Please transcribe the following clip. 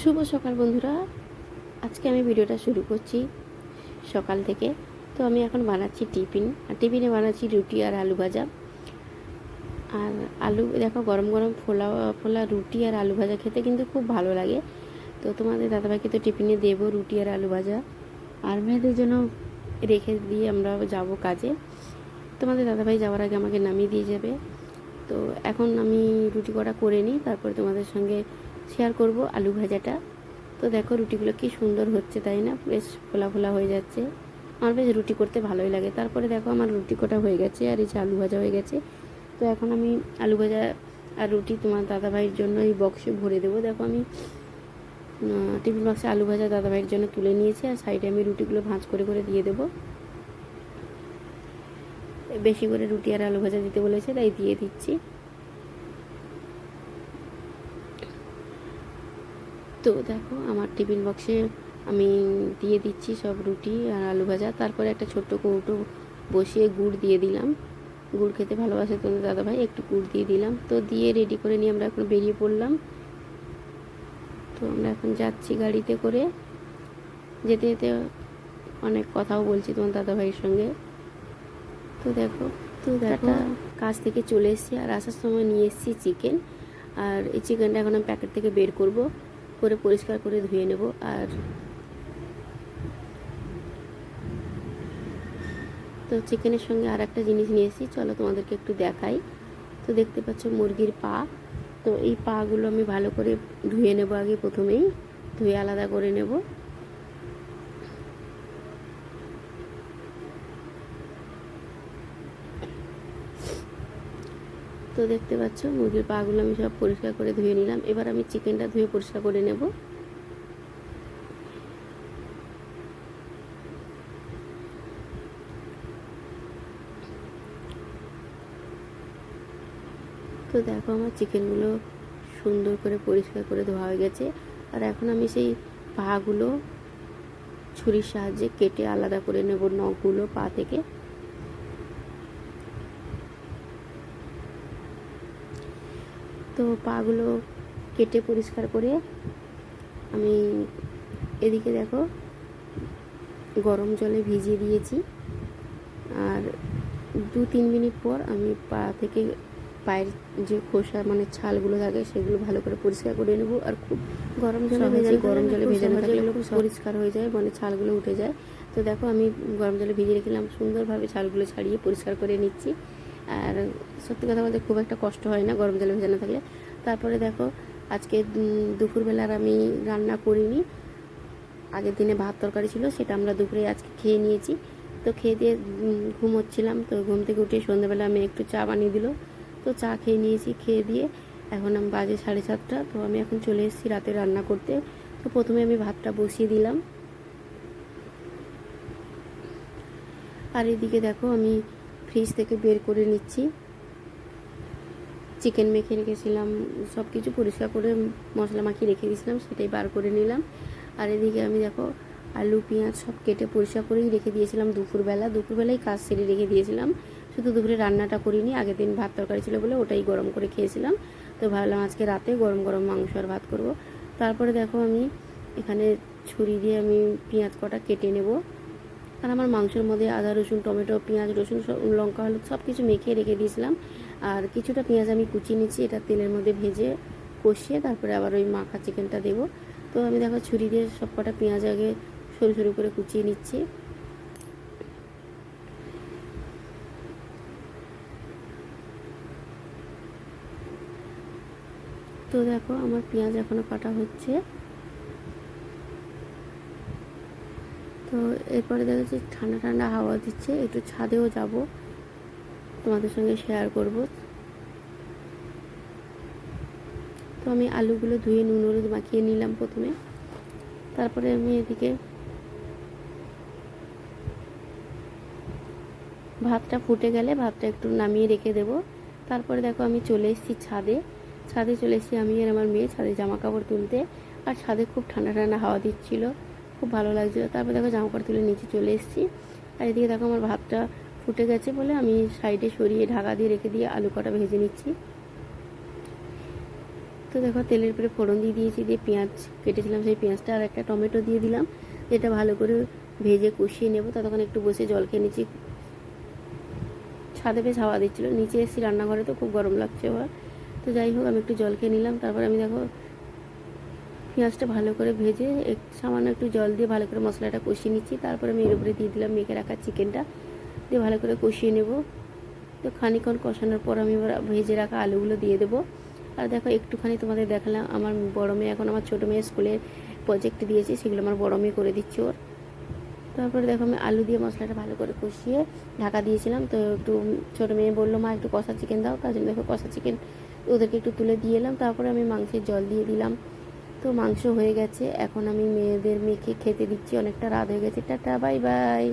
শুভ সকাল বন্ধুরা। আজকে আমি ভিডিওটা শুরু করছি সকাল থেকে। তো আমি এখন বানাচ্ছি টিফিন, আর টিফিনে বানাচ্ছি রুটি আর আলু ভাজা। আর আলু দেখো, গরম গরম ফোলা ফোলা রুটি আর আলু ভাজা খেতে কিন্তু খুব ভালো লাগে। তো তোমাদের দাদাভাইকে তো টিফিনে দেবো রুটি আর আলু ভাজা, আর মেয়েদের জন্য রেখে দিয়ে আমরা যাব কাজে। তোমাদের দাদাভাই যাওয়ার আগে আমাকে নামিয়ে দিয়ে যাবে। তো এখন আমি রুটি কটা করে নিই, তারপরে তোমাদের সঙ্গে শেয়ার করব আলু ভাজাটা। তো দেখো রুটিগুলো কি সুন্দর হচ্ছে, তাই না? বেশ ফোলা ফোলা হয়ে যাচ্ছে। আমার বেশ রুটি করতে ভালোই লাগে। তারপরে দেখো আমার রুটি কটা হয়ে গেছে, আর এই যে আলু ভাজা হয়ে গেছে। তো এখন আমি আলু ভাজা আর রুটি তোমার দাদাভাইয়ের জন্য এই বক্সে ভরে দেবো। দেখো আমি টিফিন বক্সে আলু ভাজা দাদাভাইয়ের জন্য তুলে নিয়েছি, আর সাইডে আমি রুটিগুলো ভাঁজ করে করে দিয়ে দেবো। বেশি করে রুটি আর আলু ভাজা দিতে বলেছে, তাই দিয়ে দিচ্ছি। তো দেখো আমার টিফিন বক্সে আমি দিয়ে দিচ্ছি সব রুটি আর আলু ভাজা। তারপরে একটা ছোট্ট কৌটো বসিয়ে গুড় দিয়ে দিলাম। গুড় খেতে ভালোবাসে তোমাদের দাদাভাই, একটু গুড় দিয়ে দিলাম। তো দিয়ে রেডি করে নিয়ে আমরা এখন বেরিয়ে পড়লাম। তো আমরা এখন যাচ্ছি গাড়িতে করে। যেতে যেতে অনেক কথাও বলছি তোমার দাদাভাইয়ের সঙ্গে। তো দেখো কাজ থেকে চলে এসেছি, আর আসার সময় নিয়ে এসেছি চিকেন। আর এই চিকেনটা এখন আমি প্যাকেট থেকে বের করব, করে পরিষ্কার করে ধুয়ে নেব। আর তো চিকেনের সঙ্গে আর একটা জিনিস নিয়ে এসেছি, চলো তোমাদেরকে একটু দেখাই। তো দেখতে পাচ্ছ মুরগির পা। তো এই পাগুলো আমি ভালো করে ধুয়ে নেব, আগে প্রথমেই ধুয়ে আলাদা করে নেব। তো দেখতে পাচ্ছ মুরগির পাগুলো আমি সব পরিষ্কার করে ধুয়ে নিলাম। এবার আমি চিকেনটা ধুয়ে পরিষ্কার করে নেব। তো দেখো আমার চিকেনগুলো সুন্দর করে পরিষ্কার করে ধোয়া হয়ে গেছে। আর এখন আমি সেই পাগুলো ছুরির সাহায্যে কেটে আলাদা করে নেব নখগুলো পা থেকে। তো পাগুলো কেটে পরিষ্কার করে আমি এদিকে দেখো গরম জলে ভিজিয়ে দিয়েছি। আর 2-3 মিনিট পর আমি পা থেকে পায়ের যে খোসা মানে ছালগুলো থাকে সেগুলো ভালো করে পরিষ্কার করে নেব। আর খুব গরম জলে ভেজানো থাকলে খুব পরিষ্কার হয়ে যায়, মানে ছালগুলো উঠে যায়। তো দেখো আমি গরম জলে ভিজিয়ে রেখেছিলাম, সুন্দরভাবে ছালগুলো ছাড়িয়ে পরিষ্কার করে নিচ্ছি। আর সত্যি কথা বলতে খুব একটা কষ্ট হয় না গরম জলে ভেজানো থাকলে। তারপরে দেখো আজকে দুপুরবেলার আমি রান্না করিনি, আগের দিনে ভাত তরকারি ছিল, সেটা আমরা দুপুরে আজকে খেয়ে নিয়েছি। তো খেয়ে দিয়ে ঘুমোচ্ছিলাম। তো ঘুম থেকে উঠে সন্ধ্যাবেলা আমি একটু চা বানিয়ে দিল। তো চা খেয়ে নিয়েছি, খেয়ে দিয়ে এখন আমি বাজে 7:30। তো আমি এখন চলে এসেছি রাতে রান্না করতে। তো প্রথমে আমি ভাতটা বসিয়ে দিলাম। আর এদিকে দেখো আমি ফ্রিজ থেকে বের করে নিচ্ছি চিকেন মেখে রেখেছিলাম, সব কিছু পরিষ্কার করে মশলা মাখিয়ে রেখে দিয়েছিলাম, সেটাই বার করে নিলাম। আর এদিকে আমি দেখো আলু পেঁয়াজ সব কেটে পরিষ্কার করেই রেখে দিয়েছিলাম দুপুরবেলায় কাজ সেরে রেখে দিয়েছিলাম। শুধু দুপুরে রান্নাটা করিনি, আগের দিন ভাত তরকারি ছিল বলে ওটাই গরম করে খেয়েছিলাম। তো ভাবলাম আজকে রাতে গরম গরম মাংস আর ভাত করব। তারপরে দেখো আমি এখানে ছুরি দিয়ে আমি পেঁয়াজ কটা কেটে নেব। আর আমার মাংসের মধ্যে আদা রসুন টমেটো পেঁয়াজ রসুন লঙ্কা হলুদ সব কিছু মেখে রেখে দিয়েছিলাম। আর কিছুটা পেঁয়াজ আমি কুচিয়ে নিচ্ছি, এটা তেলের মধ্যে ভেজে কষিয়ে তারপরে আবার ওই মাখা চিকেনটা দেবো। তো আমি দেখো ছুরি দিয়ে সব কটা পেঁয়াজ আগে সরু সরু করে কুচিয়ে নিচ্ছি। তো দেখো আমার পেঁয়াজ এখনও কাটা হচ্ছে। তো এরপরে দেখা যাচ্ছে ঠান্ডা ঠান্ডা হাওয়া দিচ্ছে, একটু ছাদেও যাব, তোমাদের সঙ্গে শেয়ার করব। তো আমি আলুগুলো ধুয়ে নুন হলুদ মাখিয়ে নিলাম প্রথমে। তারপরে আমি এদিকে ভাতটা ফুটে গেলে ভাতটা একটু নামিয়ে রেখে দেবো। তারপরে দেখো আমি চলে এসেছি ছাদে চলে এসেছি আমি আর আমার মেয়ে ছাদে জামা কাপড় তুলতে। আর ছাদে খুব ঠান্ডা ঠান্ডা হাওয়া দিচ্ছিল, খুব ভালো লাগছিলো। তারপরে দেখো জামা কাপড় তুলে নিচে চলে এসেছি। আর এদিকে দেখো আমার ভাতটা ফুটে গেছে বলে আমি সাইডে সরিয়ে ঢাকা দিয়ে রেখে দিয়ে আলু কটা ভেজে নিচ্ছি। তো দেখো তেলের উপরে ফোড়ন দিয়ে দিয়েছি, দিয়ে পেঁয়াজ কেটেছিলাম সেই পেঁয়াজটা আর একটা টমেটো দিয়ে দিলাম। এটা ভালো করে ভেজে কষিয়ে নেব। ততক্ষণ একটু বসে জল খেয়ে নিচ্ছি। ছাদে বেশ হাওয়া দিচ্ছিলো, নিচে এসেছি রান্নাঘরে, তো খুব গরম লাগছে এবার। তো যাই হোক, আমি একটু জল খেয়ে নিলাম। তারপর আমি দেখো পেঁয়াজটা ভালো করে ভেজে সামান্য একটু জল দিয়ে ভালো করে মশলাটা কষিয়ে নিচ্ছি। তারপরে আমি এর উপরে দিয়ে দিলাম মেখে রাখা চিকেনটা, দিয়ে ভালো করে কষিয়ে নেব। তো খানিকক্ষণ কষানোর পর আমি এবার ভেজে রাখা আলুগুলো দিয়ে দেবো। আর দেখো একটুখানি তোমাদের দেখালাম, আমার বড় মেয়ে এখন আমার ছোটো মেয়ে স্কুলের প্রজেক্ট দিয়েছে, সেগুলো আমার বড় মেয়ে করে দিচ্ছে ওর। তারপরে দেখো আমি আলু দিয়ে মশলাটা ভালো করে কষিয়ে ঢাকা দিয়েছিলাম। তো একটু ছোটো মেয়ে বললো, মা একটু কষা চিকেন দাও, তার জন্য দেখো কষা চিকেন ওদেরকে একটু তুলে দিয়ে এলাম। তারপরে আমি মাংসের জল দিয়ে দিলাম। তো মাংস হয়ে গেছে, এখন আমি মেয়েদের মেখে খেতে দিচ্ছি। অনেকটা রাত হয়ে গেছে। Tata, bye bye.